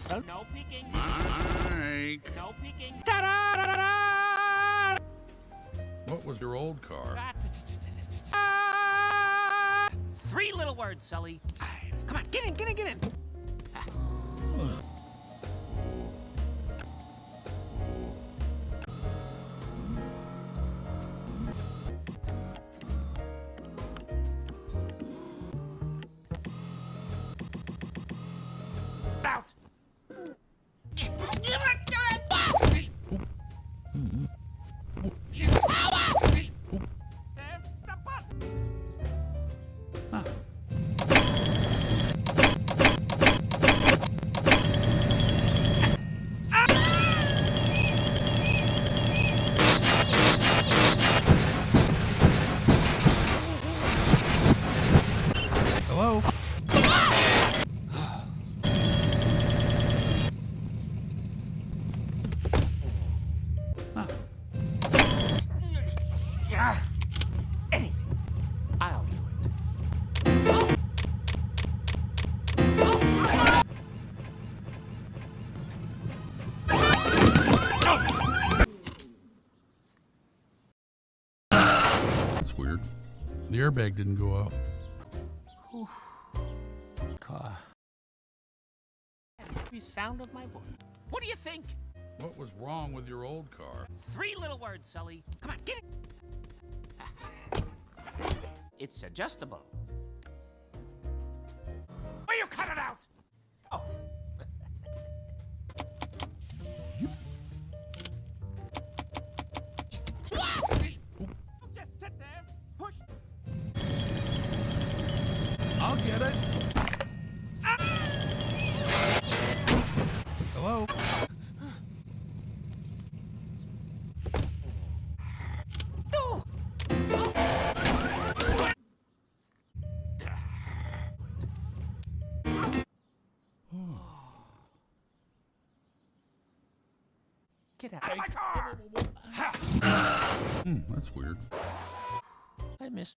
So no peeking. Mike. No peeking. What was your old car? Three little words, Sully. Come on, get in, get in, get in. Out. Hello? Anything. I'll do it. That's weird. The airbag didn't go off. Car. Every sound of my voice. What do you think? What was wrong with your old car? Three little words, Sully. Come on, get it. It's adjustable. Will you cut it out? Oh. Just sit there. Push. I'll get it. Hello? Get out of my car! That's weird. I missed.